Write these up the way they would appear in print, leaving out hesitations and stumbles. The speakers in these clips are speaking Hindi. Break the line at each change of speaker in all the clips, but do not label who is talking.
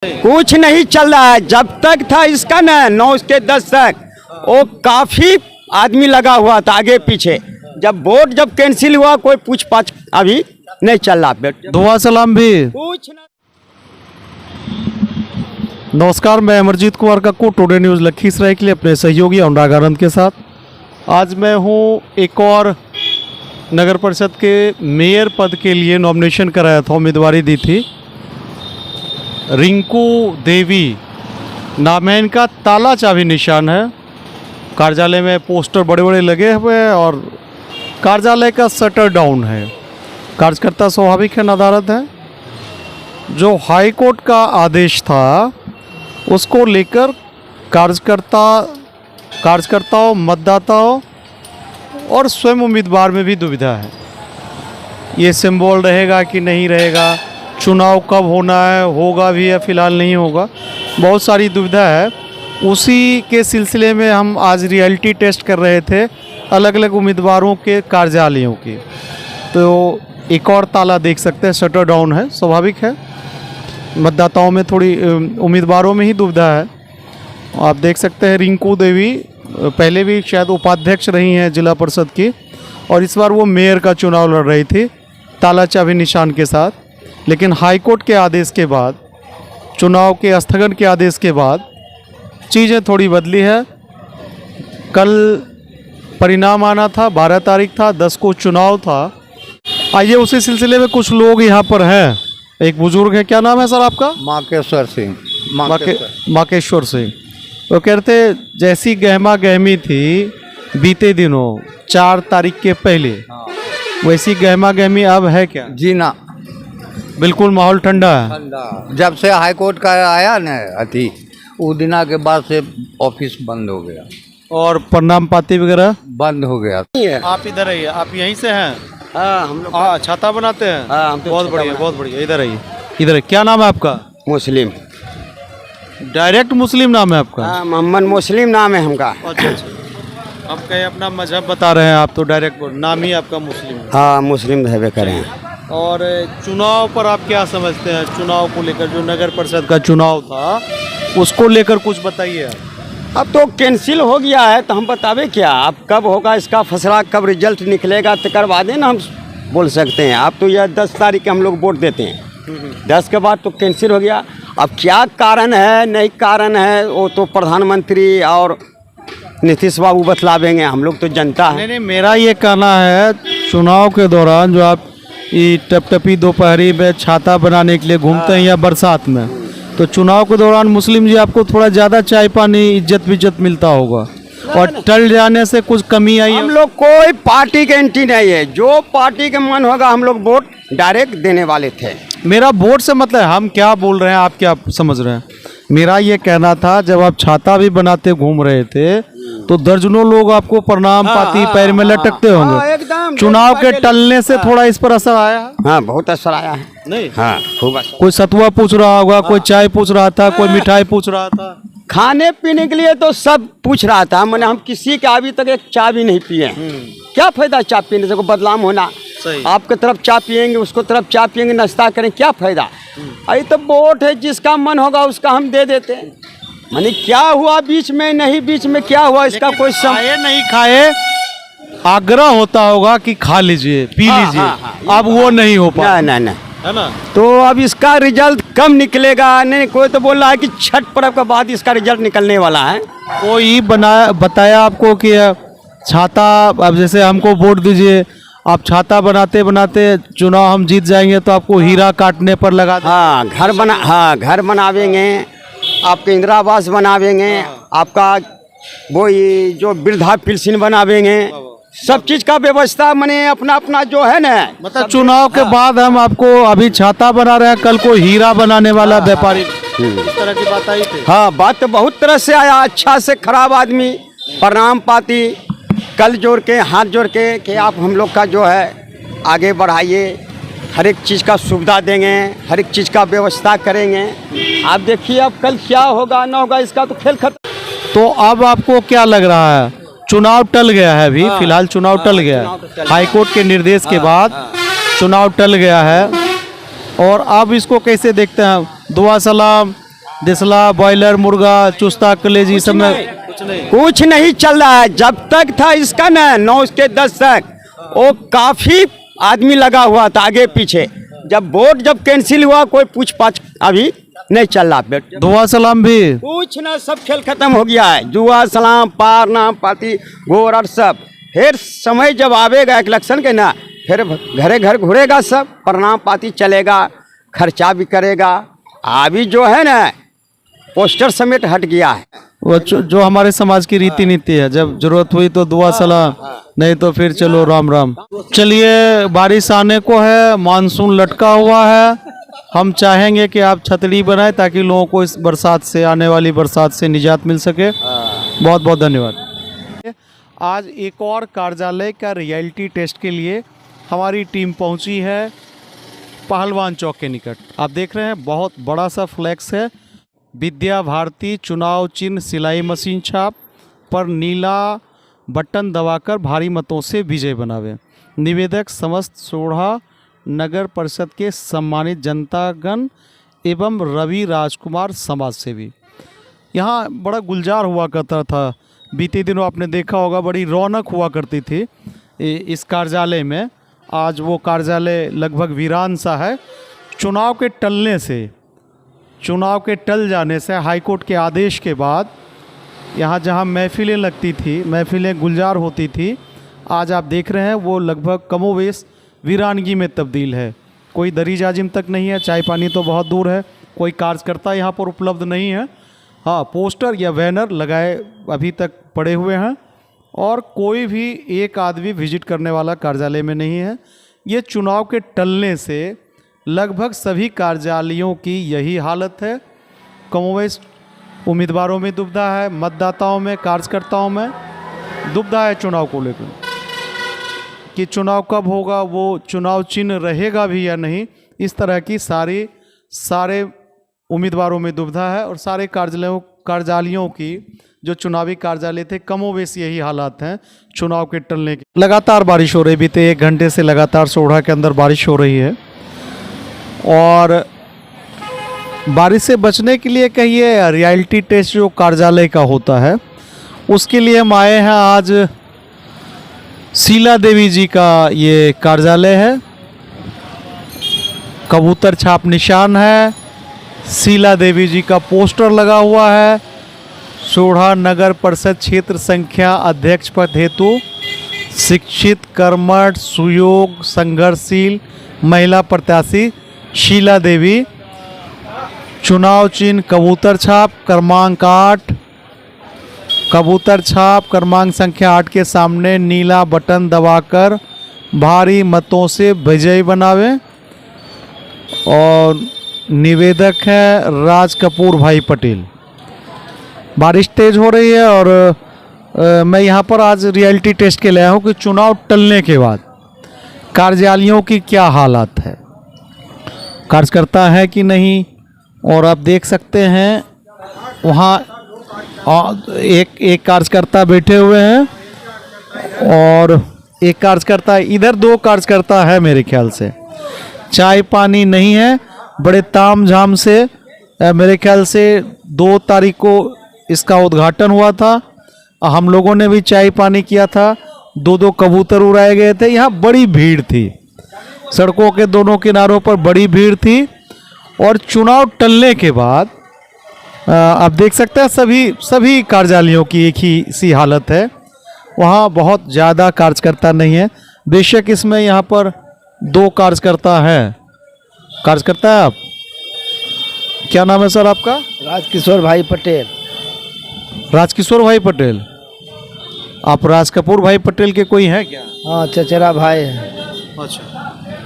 कुछ नहीं चल रहा है। जब तक था इसका ना 9 से 10 तक वो काफी आदमी लगा हुआ था आगे पीछे। जब वोट जब कैंसिल हुआ कोई पूछ पाछ अभी नहीं चल रहा।
दुआ सलाम भी
कुछ ना।
नमस्कार, मैं Amarjeet Kumar cuckoo today news Lakhisarai के लिए अपने सहयोगी अनुराग आनंद के साथ आज मैं हूँ एक और नगर परिषद के मेयर पद के लिए नॉमिनेशन कराया था, उम्मीदवारी दी थी। रिंकू देवी नाम है इनका, ताला चाबी निशान है। कार्यालय में पोस्टर बड़े बड़े लगे हुए हैं और कार्यालय का शटर डाउन है। कार्यकर्ता स्वाभाविक है, नदारद है। जो हाई कोर्ट का आदेश था उसको लेकर कार्यकर्ताओं, मतदाताओं और स्वयं उम्मीदवार में भी दुविधा है। ये सिंबल रहेगा कि नहीं रहेगा, चुनाव कब होना है, होगा भी या फिलहाल नहीं होगा, बहुत सारी दुविधा है। उसी के सिलसिले में हम आज रियलिटी टेस्ट कर रहे थे अलग अलग उम्मीदवारों के कार्यालयों की। तो एक और ताला देख सकते हैं, शटर डाउन है, स्वाभाविक है। मतदाताओं में थोड़ी, उम्मीदवारों में ही दुविधा है। आप देख सकते हैं रिंकू देवी पहले भी शायद उपाध्यक्ष रही हैं जिला परिषद की और इस बार वो मेयर का चुनाव लड़ रही थी ताला चाबी निशान के साथ। लेकिन हाईकोर्ट के आदेश के बाद, चुनाव के स्थगन के आदेश के बाद चीज़ें थोड़ी बदली है। कल परिणाम आना था, 12 तारीख था, 10 को चुनाव था। आइए उसी सिलसिले में कुछ लोग यहाँ पर हैं। एक बुजुर्ग है, क्या नाम है सर आपका?
माकेश्वर सिंह।
माकेश्वर सिंह। वो कहते जैसी गहमा गहमी थी बीते दिनों 4 तारीख के पहले, वैसी गहमा गहमी अब है क्या?
जी ना,
बिल्कुल माहौल ठंडा है।
जब से हाई कोर्ट का आया न अति उस दिना के बाद से ऑफिस बंद हो गया
और प्रणाम पाती वगैरह
बंद हो गया।
आप इधर आइए, आप यहीं से हैं?
हाँ हम लोग।
हाँ, छाता बनाते हैं।
हाँ, हम तो
बहुत
छाता
बढ़िया,
बनाते
बहुत बढ़िया। इधर आइए, इधर आइए। क्या नाम है आपका?
मुस्लिम।
डायरेक्ट मुस्लिम नाम है आपका?
हाँ, मोहम्मद मुस्लिम नाम है हमका।
अच्छा अच्छा। अब कहीं अपना मजहब बता रहे हैं आप, तो डायरेक्ट नाम ही आपका मुस्लिम है।
हाँ, मुस्लिम रहबे करें।
और चुनाव पर आप क्या समझते हैं? चुनाव को लेकर, जो नगर परिषद का चुनाव था उसको लेकर कुछ बताइए आप।
अब तो कैंसिल हो गया है तो हम बतावे क्या? अब कब होगा इसका फैसला, कब रिजल्ट निकलेगा तो करवा देना, हम बोल सकते हैं। अब तो यह 10 तारीख के हम लोग वोट देते हैं, 10 के बाद तो कैंसिल हो गया। अब क्या कारण है, नहीं कारण है, वो तो प्रधानमंत्री और नीतीश बाबू बतलावेंगे, हम लोग तो जनता है।
नहीं, मेरा ये कहना है चुनाव के दौरान जो आप ये टपटपी दोपहरी में छाता बनाने के लिए घूमते हैं या बरसात में, तो चुनाव के दौरान मुस्लिम जी आपको थोड़ा ज़्यादा चाय पानी इज्जत मिलता होगा और टल जाने से कुछ कमी आई?
हम लोग कोई पार्टी के एंटी नहीं है, जो पार्टी के मन होगा हम लोग वोट डायरेक्ट देने वाले थे।
मेरा वोट से मतलब हम क्या बोल रहे हैं, आप क्या समझ रहे हैं? मेरा ये कहना था जब आप छाता भी बनाते घूम रहे थे तो दर्जनों लोग आपको प्रणाम पाती पैर में लटकते होंगे।
एकदम
चुनाव के टलने से थोड़ा इस पर असर आया है?
हाँ, बहुत असर आया है।
नहीं,
हाँ, खूब असर।
कोई सतुआ पूछ रहा होगा, कोई चाय पूछ रहा था, कोई मिठाई पूछ रहा था।
खाने पीने के लिए तो सब पूछ रहा था। मैंने हम किसी के अभी तक एक चाय भी नहीं पिए। क्या फायदा चाय पीने से? कोई बदलाव होना,
सही।
आपके तरफ चाय पियेंगे, उसको तरफ चाय पियेंगे, नाश्ता करें, क्या फायदा? अरे तो वोट है, जिसका मन होगा उसका हम दे देते हैं। माने क्या हुआ बीच में, नहीं बीच में क्या हुआ इसका कोई
खाए नहीं खाए आग्रह होता होगा कि खा लीजिए, पी लीजिए। अब वो नहीं हो पाया,
नहीं,
है ना?
तो अब इसका रिजल्ट कब निकलेगा? नहीं, कोई तो बोल रहा है कि छठ पर्व के बाद इसका रिजल्ट निकलने वाला है।
कोई बताया आपको कि छाता, अब जैसे हमको वोट दीजिए, आप छाता बनाते बनाते चुनाव हम जीत जाएंगे तो आपको हीरा काटने पर लगा दें।
हाँ, घर बनावेंगे, आपके इंदिरा आवास बनावेंगे, आपका वो ये जो वृद्धा पेंशन बनावेंगे, सब चीज का व्यवस्था मैंने अपना अपना जो है ना।
मतलब चुनाव के बाद हम आपको अभी छाता बना रहे हैं, कल को हीरा बनाने वाला व्यापारी, इस तरह की बात आई थी।
हाँ, बात तो बहुत तरह से आया, अच्छा से खराब आदमी प्रणाम पाती, कल जोड़ के हाथ जोड़ के कि आप हम लोग का जो है आगे बढ़ाइए, हर एक चीज़ का सुविधा देंगे, हर एक चीज़ का व्यवस्था करेंगे। आप देखिए अब कल क्या होगा ना होगा, इसका तो खेल खत्म।
तो अब आपको क्या लग रहा है? चुनाव टल गया है अभी, फिलहाल चुनाव टल गया है, हाईकोर्ट के निर्देश के बाद चुनाव टल गया है। और अब इसको कैसे देखते हैं? दुआ सलाम देसला, बॉयलर, मुर्गा, चुस्ता, कलेजी सब में
कुछ नहीं चल रहा है। जब तक था इसका ना 9 से 10 तक वो काफी आदमी लगा हुआ था आगे पीछे। जब वोट जब कैंसिल हुआ कोई पूछ पाछ अभी नहीं चल रहा बेटा।
दुआ सलाम भी
कुछ ना, सब खेल खत्म हो गया है। जुआ सलाम पार नाम पाती गोर और सब। फिर समय जब आवेगा इलेक्शन के ना, फिर घरे घर घुरेगा, सब प्रणाम पाती चलेगा, खर्चा भी करेगा। अभी जो है ना पोस्टर समेत हट गया है।
वो जो हमारे समाज की रीति नीति है, जब जरूरत हुई तो दुआ सलाम, नहीं तो फिर चलो राम राम। चलिए, बारिश आने को है, मानसून लटका हुआ है। हम चाहेंगे कि आप छतरी बनाएं ताकि लोगों को इस बरसात से, आने वाली बरसात से निजात मिल सके। बहुत बहुत धन्यवाद। आज एक और कार्यालय का रियलिटी टेस्ट के लिए हमारी टीम पहुंची है पहलवान चौक के निकट। आप देख रहे हैं बहुत बड़ा सा फ्लैक्स है, विद्या भारती चुनाव चिन्ह सिलाई मशीन छाप पर नीला बटन दबाकर भारी मतों से विजय बनावे। निवेदक समस्त सोढ़ा नगर परिषद के सम्मानित जनतागण एवं रवि राजकुमार समाज सेवी। यहाँ बड़ा गुलजार हुआ करता था, बीते दिनों आपने देखा होगा, बड़ी रौनक हुआ करती थी इस कार्यालय में। आज वो कार्यालय लगभग वीरान सा है। चुनाव के टल जाने से हाईकोर्ट के आदेश के बाद यहाँ जहाँ महफिलें लगती थी, महफिलें गुलजार होती थी, आज आप देख रहे हैं वो लगभग कमोवेश वीरानगी में तब्दील है। कोई दरी जाजिम तक नहीं है, चाय पानी तो बहुत दूर है, कोई कार्यकर्ता यहाँ पर उपलब्ध नहीं है। हाँ, पोस्टर या बैनर लगाए अभी तक पड़े हुए हैं और कोई भी एक आदमी विजिट करने वाला कार्यालय में नहीं है। ये चुनाव के टलने से लगभग सभी कार्यालयों की यही हालत है। कमोवेश उम्मीदवारों में दुविधा है, मतदाताओं में, कार्यकर्ताओं में दुविधा है चुनाव को लेकर कि चुनाव कब होगा, वो चुनाव चिन्ह रहेगा भी या नहीं। इस तरह की सारे उम्मीदवारों में दुविधा है और सारे कार्यालयों की जो चुनावी कार्यालय थे कमोवेश यही हालात हैं चुनाव के टलने के। लगातार बारिश हो रही, बीते 1 घंटे से लगातार सोढ़ा के अंदर बारिश हो रही है और बारिश से बचने के लिए कहिए रियलिटी टेस्ट जो कार्यालय का होता है उसके लिए हम आए हैं। आज शीला देवी जी का ये कार्यालय है, कबूतर छाप निशान है, शीला देवी जी का पोस्टर लगा हुआ है। सोढ़ा नगर परिषद क्षेत्र संख्या अध्यक्ष पद हेतु शिक्षित, कर्मठ, सुयोग, संघर्षशील महिला प्रत्याशी शीला देवी। चुनाव चिन्ह कबूतर छाप क्रमांक 8, कबूतर छाप क्रमांक संख्या 8 के सामने नीला बटन दबाकर भारी मतों से विजयी बनावे। और निवेदक है राज कपूर भाई पटेल। बारिश तेज हो रही है और मैं यहाँ पर आज रियलिटी टेस्ट के लिए आया हूँ कि चुनाव टलने के बाद कार्यालयों की क्या हालत है, कार्यकर्ता है कि नहीं। और आप देख सकते हैं वहाँ एक कार्यकर्ता बैठे हुए हैं और एक कार्यकर्ता इधर, 2 कार्यकर्ता है मेरे ख्याल से। चाय पानी नहीं है, बड़े ताम झाम से मेरे ख्याल से 2 तारीख को इसका उद्घाटन हुआ था। हम लोगों ने भी चाय पानी किया था, 2 कबूतर उड़ाए गए थे। यहाँ बड़ी भीड़ थी, सड़कों के दोनों किनारों पर बड़ी भीड़ थी। और चुनाव टलने के बाद आप देख सकते हैं सभी कार्यालयों की एक ही सी हालत है। वहाँ बहुत ज़्यादा कार्यकर्ता नहीं है, बेशक इसमें यहाँ पर 2 कार्यकर्ता हैं। कार्यकर्ता है आप, क्या नाम है सर आपका?
राजकिशोर भाई पटेल।
राजकिशोर भाई पटेल, आप राज कपूर भाई पटेल के कोई हैं क्या?
हाँ, चचेरा भाई है।
अच्छा,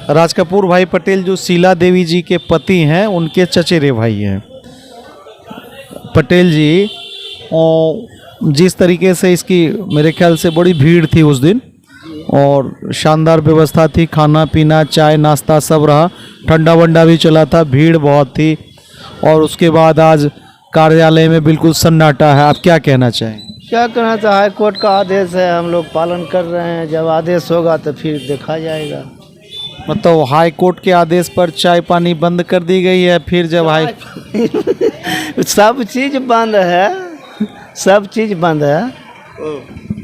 राज कपूर भाई पटेल जो शीला देवी जी के पति हैं उनके चचेरे भाई हैं। पटेल जी, जिस तरीके से इसकी मेरे ख्याल से बड़ी भीड़ थी उस दिन और शानदार व्यवस्था थी, खाना पीना चाय नाश्ता सब रहा, ठंडा वंडा भी चला था, भीड़ बहुत थी। और उसके बाद आज कार्यालय में बिल्कुल सन्नाटा है। आप क्या कहना चाहें?
क्या कहना था, हाई कोर्ट का आदेश है, हम लोग पालन कर रहे हैं। जब आदेश होगा तो फिर देखा जाएगा।
मतलब हाई कोर्ट के आदेश पर चाय पानी बंद कर दी गई है, फिर जब
सब चीज़ बंद है, सब चीज़ बंद है।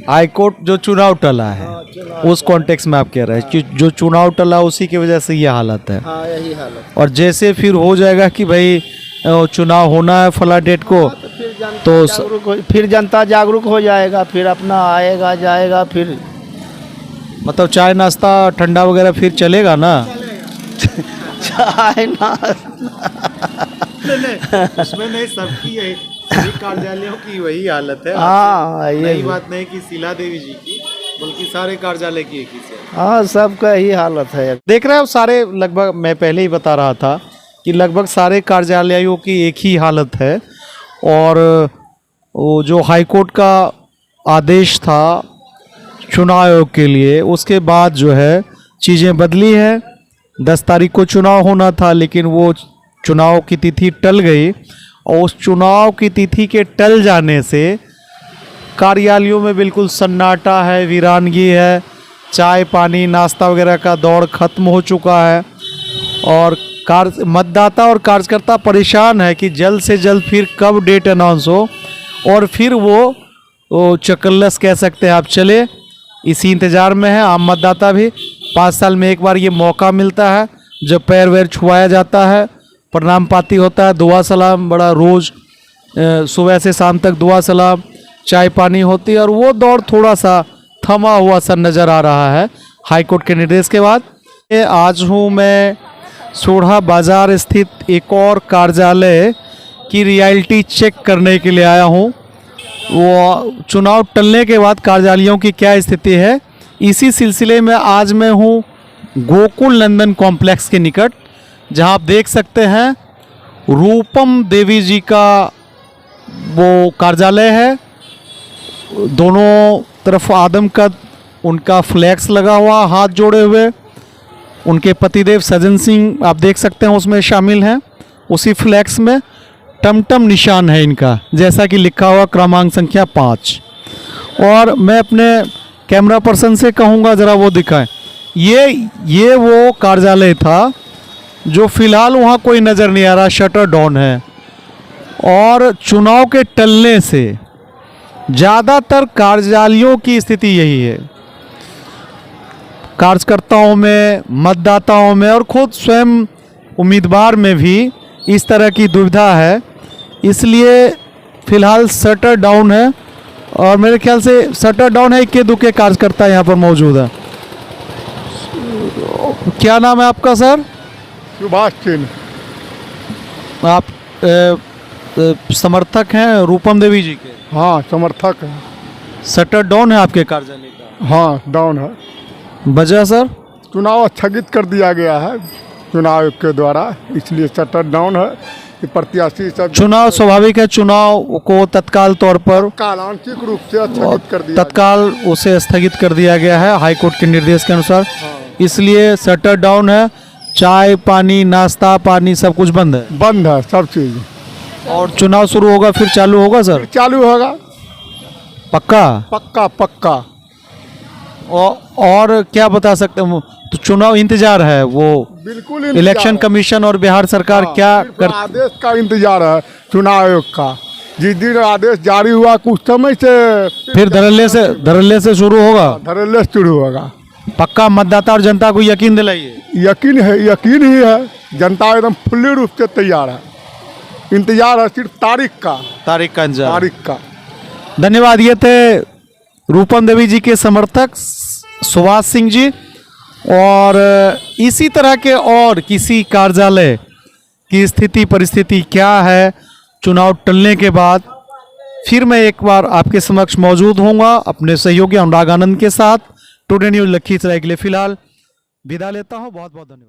हाई कोर्ट जो चुनाव टला है उस कॉन्टेक्स्ट में आप कह रहे हैं कि जो चुनाव टला उसी की वजह से ये हालत है।
हाँ यही हालत।
और जैसे फिर हो जाएगा कि भाई चुनाव होना है फला डेट को, तो
फिर जनता जागरूक हो जाएगा, फिर अपना आएगा जाएगा, फिर
मतलब चाय नाश्ता ठंडा वगैरह फिर चलेगा ना।
चाय ना
उसमें नहीं, सबकी है, सभी कार्यालयों की वही हालत है।
हाँ
नई
यही
बात नहीं कि शीला देवी जी की, बल्कि सारे कार्यालय की एक ही से।
हाँ सबका ही हालत है।
देख रहे हो सारे, लगभग मैं पहले ही बता रहा था कि लगभग सारे कार्यालयों की एक ही हालत है। और वो जो हाई कोर्ट का आदेश था चुनाव आयोग के लिए, उसके बाद जो है चीज़ें बदली हैं। 10 तारीख को चुनाव होना था, लेकिन वो चुनाव की तिथि टल गई, और उस चुनाव की तिथि के टल जाने से कार्यालयों में बिल्कुल सन्नाटा है, वीरानगी है। चाय पानी नाश्ता वगैरह का दौर ख़त्म हो चुका है, और मतदाता और कार्यकर्ता परेशान है कि जल्द से जल्द फिर कब डेट अनाउंस हो, और फिर वो चकल्लस कह सकते हैं आप चले, इसी इंतज़ार में है। आम मतदाता भी 5 साल में एक बार ये मौका मिलता है जब पैर वैर छुआया जाता है, प्रणाम पाती होता है, दुआ सलाम बड़ा रोज़ सुबह से शाम तक दुआ सलाम चाय पानी होती है, और वो दौर थोड़ा सा थमा हुआ सा नज़र आ रहा है हाई कोर्ट के निर्देश के बाद। आज हूँ मैं सोढ़ा बाज़ार स्थित एक और कार्यालय की रियलिटी चेक करने के लिए आया हूँ। वो चुनाव टलने के बाद कार्यालयों की क्या स्थिति है, इसी सिलसिले में आज मैं हूँ गोकुल नंदन कॉम्प्लेक्स के निकट, जहाँ आप देख सकते हैं रूपम देवी जी का वो कार्यालय है। दोनों तरफ आदमकद उनका फ्लैक्स लगा हुआ, हाथ जोड़े हुए। उनके पतिदेव सज्जन सिंह आप देख सकते हैं उसमें शामिल हैं। उसी फ्लैक्स में टमटम निशान है इनका, जैसा कि लिखा हुआ क्रमांक संख्या 5। और मैं अपने कैमरा पर्सन से कहूँगा ज़रा वो दिखाएं। ये वो कार्यालय था जो फिलहाल वहाँ कोई नज़र नहीं आ रहा, शटर डाउन है। और चुनाव के टलने से ज़्यादातर कार्यालयों की स्थिति यही है, कार्यकर्ताओं में, मतदाताओं में, और खुद स्वयं उम्मीदवार में भी इस तरह की दुविधा है। इसलिए फ़िलहाल शटर डाउन है, और मेरे ख्याल से शटर डाउन है, इक्के दुक्के कार्यकर्ता यहाँ पर मौजूद है। क्या नाम है आपका सर?
सुभाष चिन्ह।
आप समर्थक हैं रूपम देवी जी के?
हाँ समर्थक है।
शटर डाउन है आपके कार्यालय का?
हाँ डाउन है।
वजह सर?
चुनाव स्थगित कर दिया गया है चुनाव आयोग के द्वारा, इसलिए शटर डाउन है कि प्रत्याशी सब।
चुनाव स्वाभाविक है, चुनाव को तत्काल तौर पर
आंशिक रूप से स्थगित कर दिया,
तत्काल उसे स्थगित कर दिया गया है हाई कोर्ट के निर्देश के अनुसार। इसलिए शटर डाउन है, चाय पानी नाश्ता पानी सब कुछ बंद है।
बंद है सब चीज़।
और चुनाव शुरू होगा फिर चालू होगा सर?
चालू होगा
पक्का?
पक्का पक्का।
और क्या बता सकते हैं, तो चुनाव इंतजार है वो
बिल्कुल
इलेक्शन कमीशन और बिहार सरकार क्या कर
आदेश का इंतजार है चुनाव आयोग का। जिस दिन आदेश जारी हुआ कुछ समय से
फिर धरल्ले से शुरू होगा।
धरल्ले शुरू होगा।
पक्का मतदाता और जनता को यकीन दिलाइए।
यकीन है, यकीन ही है। जनता एकदम फुल्ली रूप से तैयार है। इंतजार है सिर्फ तारीख का इंतजार, तारीख का।
धन्यवाद। ये थे रूपम देवी जी के समर्थक सुभाष सिंह जी। और इसी तरह के और किसी कार्यालय की स्थिति परिस्थिति क्या है चुनाव टलने के बाद, फिर मैं एक बार आपके समक्ष मौजूद होऊंगा अपने सहयोगी अनुराग आनंद के साथ। टुडे न्यूज़ लखीसराय के लिए फिलहाल विदा लेता हूं। बहुत बहुत धन्यवाद।